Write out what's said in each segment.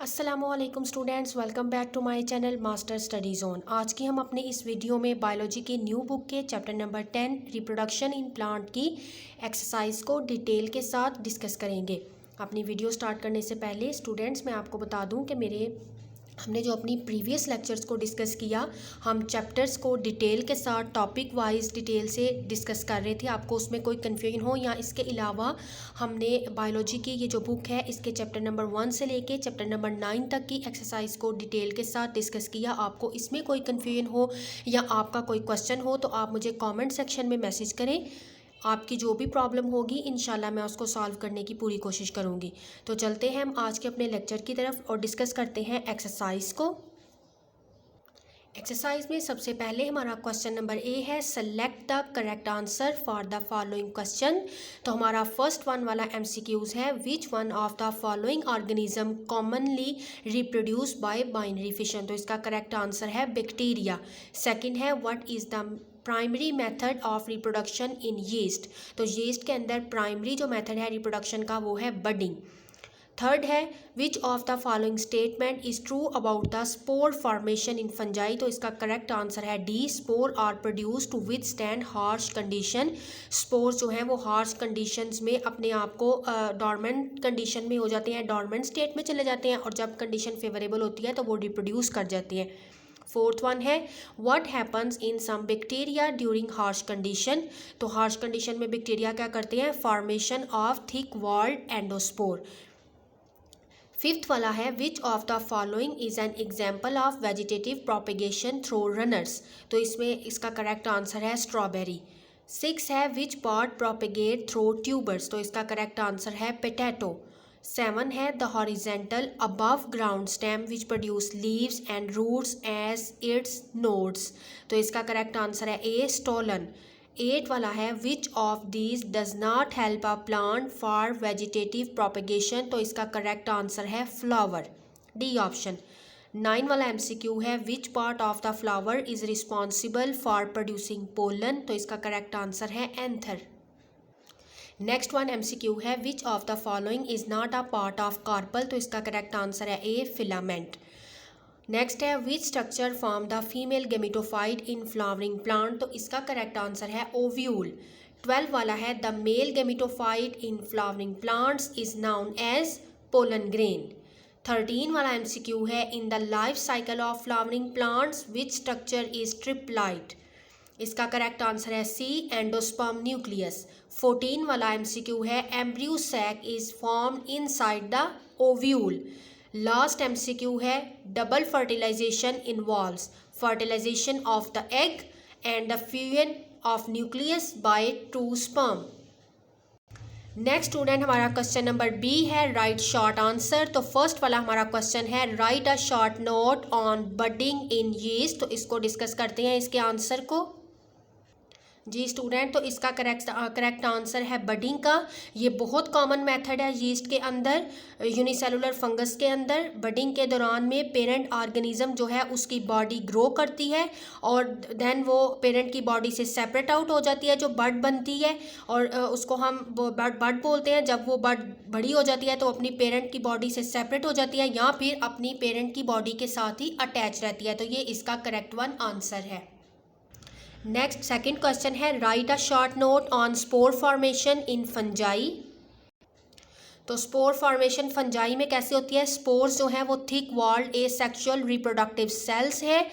अस्सलामुअलैकुम students, welcome back to my channel master study zone. आज की हम अपने इस वीडियो में बायोलॉजी की न्यू बुक के chapter number 10 reproduction in plant की एक्सरसाइज को डिटेल के साथ डिस्कस करेंगे। अपनी वीडियो स्टार्ट करने से पहले स्टूडेंट्स मैं आपको बता दूं कि हमने जो अपनी प्रीवियस लेक्चर्स को डिस्कस किया, हम चैप्टर्स को डिटेल के साथ टॉपिक वाइज डिटेल से डिस्कस कर रहे थे। आपको उसमें कोई कन्फ्यूजन हो या इसके अलावा हमने बायोलॉजी की ये जो बुक है इसके चैप्टर नंबर 1 से लेके चैप्टर नंबर 9 तक की एक्सरसाइज को डिटेल के साथ डिस्कस किया। आपको इसमें कोई कन्फ्यूजन हो या आपका कोई क्वेश्चन हो तो आप मुझे कमेंट सेक्शन में मैसेज करें। आपकी जो भी प्रॉब्लम होगी इंशाल्लाह मैं उसको सॉल्व करने की पूरी कोशिश करूँगी। तो चलते हैं हम आज के अपने लेक्चर की तरफ और डिस्कस करते हैं एक्सरसाइज को। एक्सरसाइज में सबसे पहले हमारा क्वेश्चन नंबर ए है, select the correct answer for the following question. तो हमारा फर्स्ट वन वाला एमसीक्यूज है, which one of the following organism commonly reproduce by binary fission. तो इसका करेक्ट आंसर है बैक्टीरिया। सेकंड है, what is the primary method of reproduction in yeast. तो yeast के अंदर प्राइमरी जो मेथड है रिप्रोडक्शन का वो है बडिंग। थर्ड है, which of the following statement is true about the spore formation in fungi. तो इसका करेक्ट आंसर है D, spore are produce to withstand harsh condition. Spore जो है वो हार्श कंडीशंस में अपने आप को डॉर्मेंट कंडीशन में हो जाते हैं, डॉर्मेंट स्टेट में चले जाते हैं, और जब कंडीशन फेवरेबल होती है तो वो रिप्रोड्यूस कर जाती हैं। फोर्थ वन है, what happens in some bacteria during harsh condition. तो हार्श कंडीशन में बैक्टीरिया क्या करते हैं, formation of thick walled endospore. Fifth वाला है, which of the following is an example of vegetative propagation through runners. तो इसमें इसका करेक्ट आंसर है स्ट्रॉबेरी। सिक्स है, which part propagate through tubers. तो इसका करेक्ट आंसर है पोटैटो। सेवन है, the horizontal above ground stem which produce leaves and roots as its nodes. तो इसका करेक्ट आंसर है ए, स्टोलन। एट वाला है, which of these does not help a plant for vegetative propagation. तो इसका correct answer है flower, D option. Nine वाला MCQ है, which part of the flower is responsible for producing pollen. तो इसका करेक्ट आंसर है एंथर। नेक्स्ट वन एमसीक्यू है, which of the following is not a part of carpel. तो इसका correct answer है A, filament. Next है, which structure form the female gametophyte in flowering plant. तो इसका करेक्ट आंसर है ovule. 12 वाला है, the male gametophyte in flowering plants is known as pollen grain. 13 वाला एमसीक्यू है, in the life cycle of flowering plants which structure is triploid. इसका correct answer है सी, endosperm nucleus. 14 वाला एमसीक्यू है, embryo sac is formed inside the ovule. Last MCQ है, double fertilisation involves fertilisation of the egg and the fusion of nucleus by two sperm. Next student हमारा question number B है, write short answer. तो first वाला हमारा question है, write a short note on budding in yeast. तो इसको discuss करते हैं, इसके आंसर को। जी स्टूडेंट, तो इसका करेक्ट आंसर है बडिंग का। ये बहुत कॉमन मेथड है यीस्ट के अंदर, यूनिसेलुलर फंगस के अंदर। बडिंग के दौरान में पेरेंट ऑर्गेनिज्म जो है उसकी बॉडी ग्रो करती है और देन वो पेरेंट की बॉडी से सेपरेट आउट हो जाती है, जो बड बनती है, और उसको हम बड बोलते हैं। जब वो बड बड़ी हो जाती है तो अपनी पेरेंट की बॉडी से सेपरेट हो जाती है या फिर अपनी पेरेंट की बॉडी के साथ ही अटैच रहती है। तो ये इसका करेक्ट वन आंसर है। नेक्स्ट सेकंड क्वेश्चन है, write a short note on spore formation in fungi. तो स्पोर फॉर्मेशन फंजाई में कैसे होती है, स्पोर्स जो है वो thick walled asexual reproductive cells है।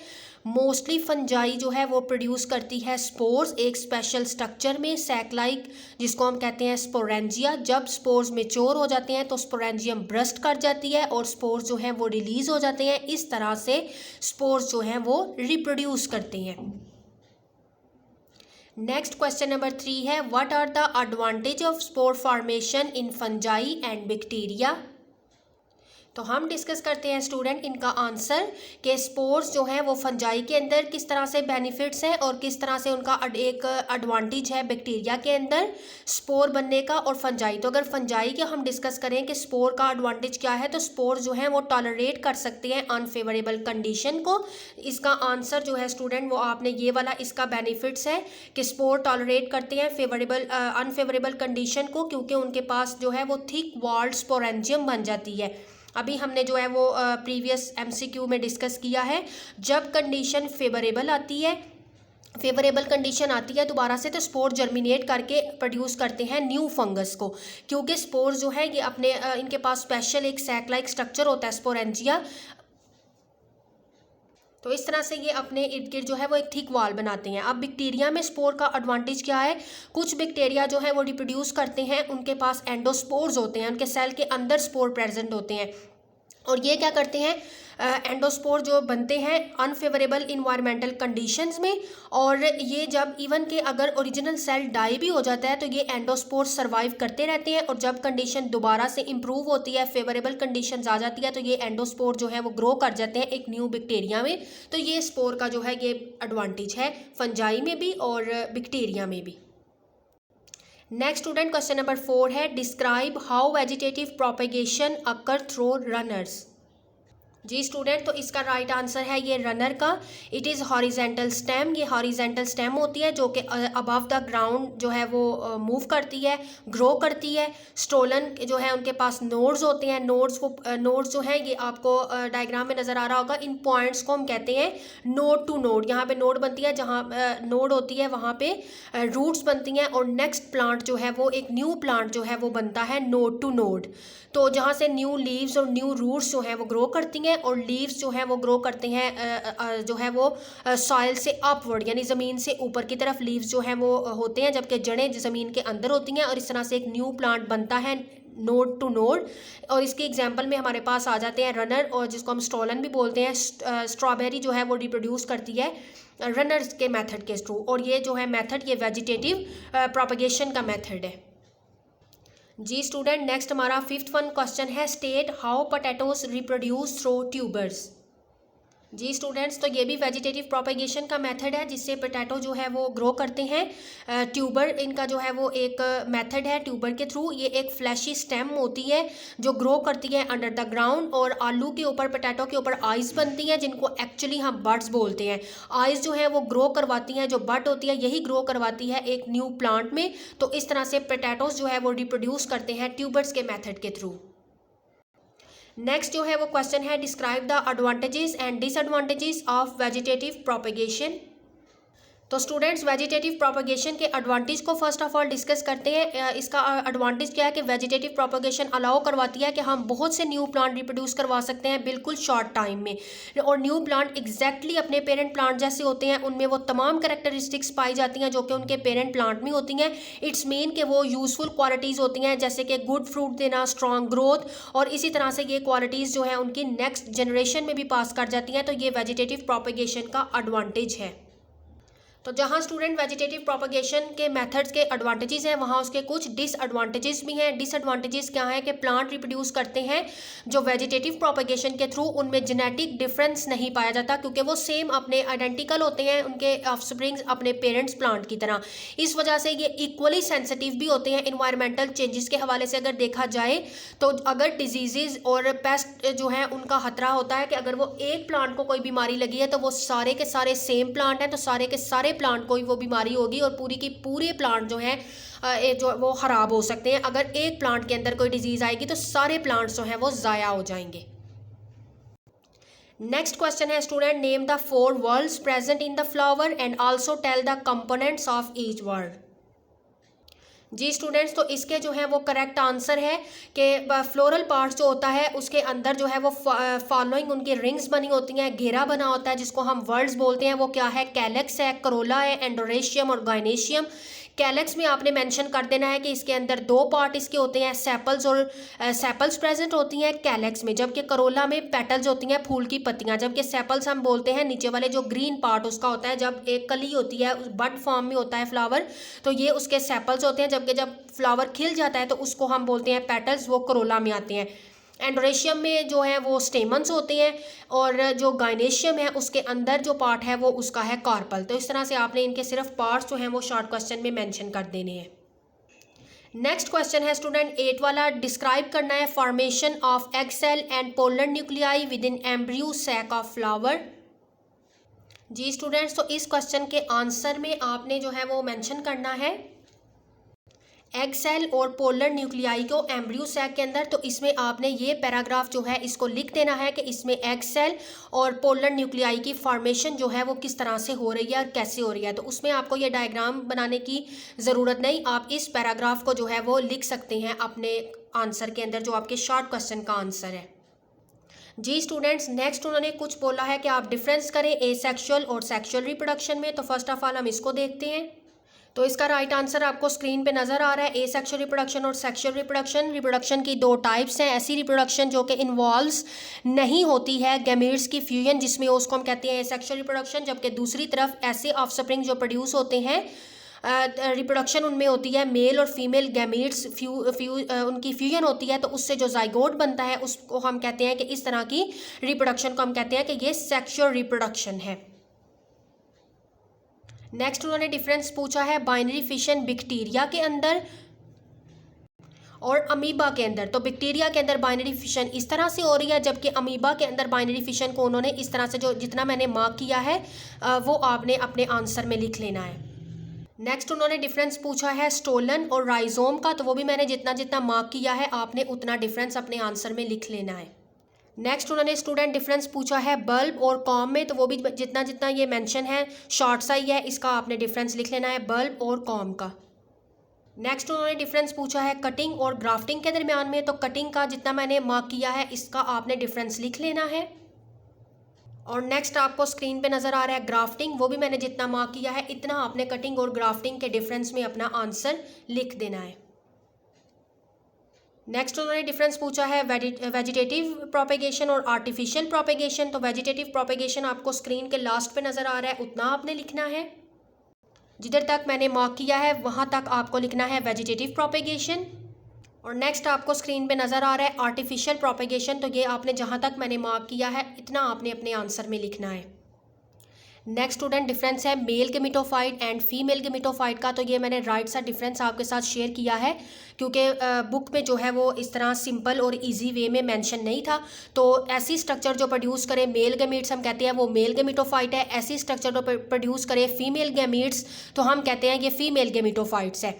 मोस्टली फंजाई जो है वो प्रोड्यूस करती है स्पोर्स एक स्पेशल स्ट्रक्चर में, सैक लाइक, जिसको हम कहते हैं स्पोरेंजिया। जब स्पोर्स मेच्योर हो जाते हैं तो स्पोरेंजियम ब्रस्ट कर जाती है और स्पोर्स जो हैं वो रिलीज हो जाते हैं। इस तरह से स्पोर्स जो हैं वो रिप्रोड्यूस करते हैं। नेक्स्ट क्वेश्चन नंबर 3 है, what are the advantage of spore formation in fungi and bacteria. तो हम डिस्कस करते हैं स्टूडेंट इनका आंसर कि स्पोर्स जो हैं वो फंजाई के अंदर किस तरह से बेनिफिट्स हैं और किस तरह से उनका एक एडवांटेज है बैक्टीरिया के अंदर स्पोर बनने का और फंजाई। तो अगर फंजाई के हम डिस्कस करें कि स्पोर का एडवांटेज क्या है, तो स्पोर जो हैं वो टॉलरेट कर सकते हैं अनफेवरेबल कंडीशन को। इसका आंसर जो है स्टूडेंट वो आपने ये वाला इसका बेनिफिट्स है कि स्पोर टॉलरेट करते हैं अनफेवरेबल कंडीशन को, क्योंकि उनके पास जो है वो थिक वॉल्ड स्पोरेंजियम बन जाती है। अभी हमने जो है वो प्रीवियस MCQ में डिस्कस किया है। जब कंडीशन फेवरेबल आती है, फेवरेबल कंडीशन आती है दोबारा से, तो स्पोर जर्मिनेट करके प्रोड्यूस करते हैं न्यू फंगस को, क्योंकि स्पोर जो है ये अपने इनके पास स्पेशल एक सैक लाइक स्ट्रक्चर होता है स्पोरेंजिया। तो इस तरह से ये अपने इर्द गिर्द जो है वो एक थिक वॉल बनाते हैं। अब बैक्टीरिया में स्पोर का एडवांटेज क्या है? कुछ बैक्टीरिया जो है वो रिप्रोड्यूस करते हैं, उनके पास एंडोस्पोर्स होते हैं, उनके सेल के अंदर स्पोर प्रेजेंट होते हैं, और ये क्या करते हैं, एंडोस्पोर जो बनते हैं अनफेवरेबल इन्वायरमेंटल कंडीशंस में, और ये जब इवन के अगर ओरिजिनल सेल डाई भी हो जाता है तो ये एंडोस्पोर सर्वाइव करते रहते हैं, और जब कंडीशन दोबारा से इम्प्रूव होती है, फेवरेबल कंडीशंस आ जाती है, तो ये एंडोस्पोर जो है वो ग्रो कर जाते हैं एक न्यू बैक्टीरिया में। तो ये स्पोर का जो है ये एडवांटेज है फंजाई में भी और बैक्टीरिया में भी। नेक्स्ट स्टूडेंट, क्वेश्चन नंबर 4 है, describe how vegetative propagation occur through runners. जी स्टूडेंट, तो इसका राइट आंसर है ये रनर का। It is horizontal stem. ये हॉरिजेंटल स्टेम होती है जो कि अबव द ग्राउंड जो है वो मूव करती है, ग्रो करती है। स्टोलन जो है उनके पास नोड्स होते हैं। नोड्स जो हैं ये आपको डायग्राम में नज़र आ रहा होगा। इन पॉइंट्स को हम कहते हैं नोड टू नोड। यहाँ पे नोड बनती है, जहाँ नोड होती है वहाँ पे रूट्स बनती हैं, और नेक्स्ट प्लांट जो है वो एक न्यू प्लांट जो है वो बनता है नोड टू नोड। तो जहाँ से न्यू लीव्स और न्यू रूट्स जो हैं वो ग्रो करती हैं, और लीव्स जो हैं वो ग्रो करते हैं जो है वो सॉइल से अपवर्ड, यानी ज़मीन से ऊपर की तरफ लीव्स जो हैं वो होते हैं, जबकि जड़ें ज़मीन के अंदर होती हैं, और इस तरह से एक न्यू प्लांट बनता है नोड टू नोड। और इसके एग्जांपल में हमारे पास आ जाते हैं रनर, और जिसको हम स्टोलन भी बोलते हैं। स्ट्रॉबेरी जो है वो रिप्रोड्यूस करती है रनर्स के मेथड के थ्रू, और ये जो है मेथड ये वेजिटेटिव प्रोपेगेशन का मेथड है। जी स्टूडेंट, नेक्स्ट हमारा 5th वन क्वेश्चन है, state how potatoes reproduce through tubers. जी स्टूडेंट्स, तो ये भी वेजिटेटिव प्रोपेगेशन का मेथड है, जिससे पोटैटो जो है वो ग्रो करते हैं। ट्यूबर इनका जो है वो एक मेथड है ट्यूबर के थ्रू। ये एक फ्लैशी स्टेम होती है जो ग्रो करती है अंडर द ग्राउंड, और आलू के ऊपर, पोटैटो के ऊपर आइज़ बनती हैं, जिनको एक्चुअली हम बड्स बोलते हैं। आइज़ जो है वो ग्रो करवाती हैं, जो बड होती है यही ग्रो करवाती है एक न्यू प्लांट में। तो इस तरह से पोटैटोज जो है वो रिप्रोड्यूस करते हैं ट्यूबर्स के मेथड के थ्रू। नेक्स्ट जो है वो क्वेश्चन है, describe the advantages and disadvantages of vegetative propagation. तो स्टूडेंट्स, वेजिटेटिव प्रोपेगेशन के एडवांटेज को फर्स्ट ऑफ ऑल डिस्कस करते हैं। इसका एडवांटेज क्या है कि वेजिटेटिव प्रोपेगेशन अलाउ करवाती है कि हम बहुत से न्यू प्लांट रिप्रोड्यूस करवा सकते हैं बिल्कुल शॉर्ट टाइम में, और न्यू प्लांट एग्जैक्टली अपने पेरेंट प्लांट जैसे होते हैं। उनमें वो तमाम कैरेक्टरिस्टिक्स पाई जाती हैं जो कि उनके पेरेंट प्लांट में होती हैं। इट्स मीन कि वो यूजफुल क्वालिटीज़ होती हैं, जैसे कि गुड फ्रूट देना, स्ट्रॉन्ग ग्रोथ, और इसी तरह से ये क्वालिटीज़ जो है उनकी नेक्स्ट जनरेशन में भी पास कर जाती हैं। तो ये वेजिटेटिव प्रोपेगेशन का एडवांटेज है। तो जहाँ स्टूडेंट वेजिटेटिव प्रोपेगेशन के मेथड्स के एडवांटेजेस हैं, वहाँ उसके कुछ डिसएडवांटेजेस भी हैं। डिसएडवांटेजेस क्या है कि प्लांट रिप्रोड्यूस करते हैं जो वेजिटेटिव प्रोपेगेशन के थ्रू, उनमें जेनेटिक डिफरेंस नहीं पाया जाता, क्योंकि वो सेम अपने आइडेंटिकल होते हैं, उनके ऑफस्प्रिंग्स अपने पेरेंट्स प्लांट की तरह। इस वजह से ये इक्वली सेंसिटिव भी होते हैं इन्वायरमेंटल चेंजेस के हवाले से। अगर देखा जाए तो अगर डिजीज़ और पेस्ट जो है उनका खतरा होता है कि अगर वो एक प्लांट को कोई बीमारी लगी है तो वो सारे के सारे सेम प्लांट हैं, तो सारे के सारे प्लांट को ही वो बीमारी होगी, और पूरी की पूरे प्लांट जो हैं जो वो ख़राब हो सकते हैं। अगर एक प्लांट के अंदर कोई डिजीज़ आएगी तो सारे प्लांट्स जो हैं वो ज़ाया हो जाएंगे। नेक्स्ट क्वेश्चन है student, name the 4 words present in the flower and also tell the components of each word. जी स्टूडेंट्स, तो इसके जो है वो करेक्ट आंसर है कि फ्लोरल पार्ट जो होता है उसके अंदर जो है वो फॉलोइंग उनकी रिंग्स बनी होती हैं, घेरा बना होता है, जिसको हम वर्ड्स बोलते हैं। वो क्या है? कैलेक्स है, करोला है, एंडोरेशियम और गाइनेशियम। कैलेक्स में आपने मेंशन कर देना है कि इसके अंदर 2 पार्ट इसके होते हैं, सेपल्स और सेपल्स प्रेजेंट होती हैं कैलेक्स में, जबकि करोला में पेटल्स होती हैं, फूल की पत्तियां। जबकि सेपल्स हम बोलते हैं नीचे वाले जो ग्रीन पार्ट उसका होता है, जब एक कली होती है बड फॉर्म में होता है फ्लावर, तो ये उसके सेपल्स होते हैं, जबकि जब फ्लावर खिल जाता है तो उसको हम बोलते हैं पेटल्स, वो करोला में आते हैं। एंडोरेशियम में जो है वो स्टेमन्स होते हैं, और जो गाइनेशियम है उसके अंदर जो पार्ट है वो उसका है कार्पल। तो इस तरह से आपने इनके सिर्फ पार्ट्स जो हैं वो शॉर्ट क्वेश्चन में मेंशन कर देने हैं। नेक्स्ट क्वेश्चन है स्टूडेंट 8 वाला, डिस्क्राइब करना है formation of egg cell and polar nuclei within embryo sac of flower. जी स्टूडेंट्स, तो इस क्वेश्चन के आंसर में आपने जो है वो मेंशन करना है एग सेल और पोलर न्यूक्लियाई को एम्ब्रियो सैक के अंदर। तो इसमें आपने ये पैराग्राफ जो है इसको लिख देना है कि इसमें एग सेल और पोलर न्यूक्लियाई की फॉर्मेशन जो है वो किस तरह से हो रही है और कैसे हो रही है। तो उसमें आपको ये डायग्राम बनाने की ज़रूरत नहीं, आप इस पैराग्राफ को जो है वो लिख सकते हैं अपने आंसर के अंदर, जो आपके शॉर्ट क्वेश्चन का आंसर है। जी स्टूडेंट्स, नेक्स्ट उन्होंने कुछ बोला है कि आप डिफरेंस करें एसेक्सुअल और सेक्सुअल रिप्रोडक्शन में। तो फर्स्ट ऑफ ऑल हम इसको देखते हैं। तो इसका राइट आंसर आपको स्क्रीन पे नज़र आ रहा है। एसेक्सुअल रिप्रोडक्शन और सेक्सुअल रिप्रोडक्शन। रिप्रोडक्शन की दो टाइप्स हैं। ऐसी रिप्रोडक्शन जो कि इन्वॉल्व्स नहीं होती है गैमीट्स की फ्यूजन, जिसमें उसको हम कहते हैं एसेक्सुअल रिप्रोडक्शन। जबकि दूसरी तरफ ऐसे ऑफस्प्रिंग जो प्रोड्यूस होते हैं, रिप्रोडक्शन उनमें होती है मेल और फीमेल गैमीट्स उनकी फ्यूजन होती है, तो उससे जो जाइगोट बनता है उसको हम कहते हैं कि इस तरह की रिप्रोडक्शन को हम कहते हैं कि ये सेक्सुअल रिप्रोडक्शन है। नेक्स्ट उन्होंने डिफरेंस पूछा है बाइनरी फिशन बैक्टीरिया के अंदर और अमीबा के अंदर। तो बैक्टीरिया के अंदर बाइनरी फिशन इस तरह से हो रही है, जबकि अमीबा के अंदर बाइनरी फिशन को उन्होंने इस तरह से, जो जितना मैंने मार्क किया है वो आपने अपने आंसर में लिख लेना है। नेक्स्ट उन्होंने डिफरेंस पूछा है स्टोलन और राइजोम का। तो वो भी मैंने जितना जितना मार्क किया है आपने उतना डिफरेंस अपने आंसर में लिख लेना है। नेक्स्ट उन्होंने स्टूडेंट डिफरेंस पूछा है बल्ब और कॉम में। तो वो भी जितना जितना ये मेंशन है शॉर्ट सा ही है, इसका आपने डिफरेंस लिख लेना है बल्ब और कॉम का। नेक्स्ट उन्होंने डिफरेंस पूछा है कटिंग और ग्राफ्टिंग के दरमियान में। तो कटिंग का जितना मैंने मार्क किया है इसका आपने डिफरेंस लिख लेना है। और नेक्स्ट आपको स्क्रीन पे नज़र आ रहा है ग्राफ्टिंग, वो भी मैंने जितना मार्क किया है इतना आपने कटिंग और ग्राफ्टिंग के डिफरेंस में अपना आंसर लिख देना है। नेक्स्ट उन्होंने डिफरेंस पूछा है वेजिटेटिव प्रोपेगेशन और आर्टिफिशियल प्रोपेगेशन। तो वेजिटेटिव प्रोपेगेशन आपको स्क्रीन के लास्ट पे नज़र आ रहा है, उतना आपने लिखना है। जिधर तक मैंने मार्क किया है वहाँ तक आपको लिखना है वेजिटेटिव प्रोपेगेशन। और नेक्स्ट आपको स्क्रीन पे नज़र आ रहा है आर्टिफिशियल प्रोपेगेशन। तो ये आपने जहाँ तक मैंने मार्क किया है इतना आपने अपने आंसर में लिखना है। नेक्स्ट स्टूडेंट डिफरेंस है male gametophyte and female gametophyte का। तो ये मैंने राइट सा डिफरेंस आपके साथ शेयर किया है, क्योंकि बुक में जो है वो इस तरह सिंपल और इजी वे में मेंशन नहीं था। तो ऐसी स्ट्रक्चर जो प्रोड्यूस करे मेल गैमीट्स हम कहते हैं वो मेल गेमिटोफाइट है। ऐसी स्ट्रक्चर जो प्रोड्यूस करे फीमेल गैमीट्स तो हम कहते हैं ये फीमेल गेमिटोफाइट्स है।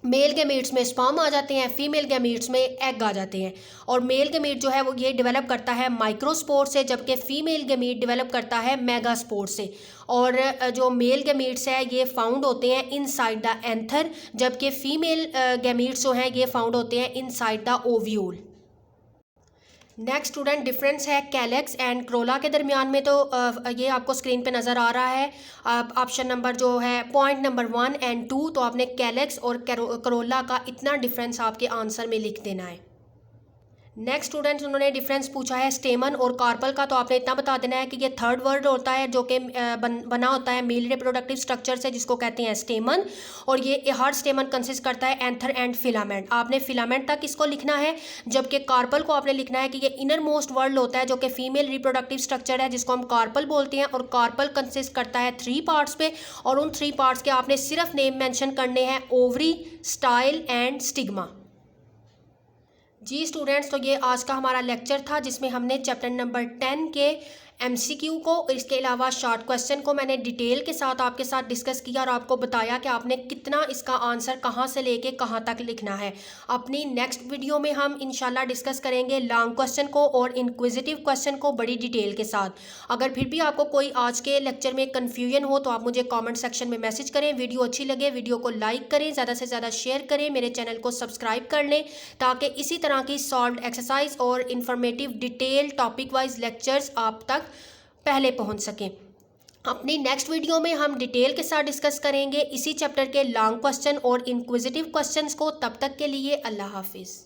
मेल गैमीट्स में स्पर्म आ जाते हैं, फीमेल गैमीट्स में एग आ जाते हैं। और मेल गैमीट जो है वो ये डेवलप करता है माइक्रोस्पोर से, जबकि फीमेल गैमीट डेवलप करता है मेगास्पोर से। और जो मेल गैमीट्स है ये फाउंड होते हैं इनसाइड द एंथर, जबकि फीमेल गैमीट्स जो हैं ये फाउंड होते हैं inside the ovule. Next student difference है कैलेक्स एंड क्रोला के दरमियान में। तो ये आपको स्क्रीन पे नज़र आ रहा है ऑप्शन नंबर जो है पॉइंट नंबर 1 एंड 2। तो आपने कैलेक्स और क्रोला का इतना डिफरेंस आपके आंसर में लिख देना है। नेक्स्ट स्टूडेंट्स उन्होंने डिफरेंस पूछा है स्टेमन और कार्पल का। तो आपने इतना बता देना है कि ये थर्ड वर्ड होता है जो कि बना होता है मेल रिप्रोडक्टिव स्ट्रक्चर से, जिसको कहते हैं स्टेमन। और ये हर स्टेमन कंसिस्ट करता है एंथर एंड फिलामेंट। आपने फिलामेंट तक इसको लिखना है, जबकि कार्पल को आपने लिखना है कि ये इनर मोस्ट वर्ड होता है जो कि फीमेल रिप्रोडक्टिव स्ट्रक्चर है, जिसको हम कार्पल बोलते हैं। और कार्पल कंसिस्ट करता है 3 पार्ट्स पे, और उन 3 पार्ट्स के आपने सिर्फ नेम मेंशन करने हैं ओवरी, स्टाइल एंड स्टिग्मा। जी स्टूडेंट्स, तो ये आज का हमारा लेक्चर था जिसमें हमने चैप्टर नंबर 10 के MCQ को, इसके अलावा शॉर्ट क्वेश्चन को मैंने डिटेल के साथ आपके साथ डिस्कस किया और आपको बताया कि आपने कितना इसका आंसर कहाँ से लेके कहाँ तक लिखना है। अपनी नेक्स्ट वीडियो में हम इंशाल्लाह डिस्कस करेंगे लॉन्ग क्वेश्चन को और इंक्विजिटिव क्वेश्चन को बड़ी डिटेल के साथ। अगर फिर भी आपको कोई आज के लेक्चर में कन्फ्यूजन हो तो आप मुझे कॉमेंट सेक्शन में मैसेज करें। वीडियो अच्छी लगे वीडियो को लाइक करें, ज़्यादा से ज़्यादा शेयर करें, मेरे चैनल को सब्सक्राइब कर लें ताकि इसी तरह की सॉल्व्ड एक्सरसाइज और informative detail topic wise lectures आप तक पहले पहुंच सकें। अपनी नेक्स्ट वीडियो में हम डिटेल के साथ डिस्कस करेंगे इसी चैप्टर के लॉन्ग क्वेश्चन और इंक्विजिटिव क्वेश्चंस को। तब तक के लिए अल्लाह हाफिज़।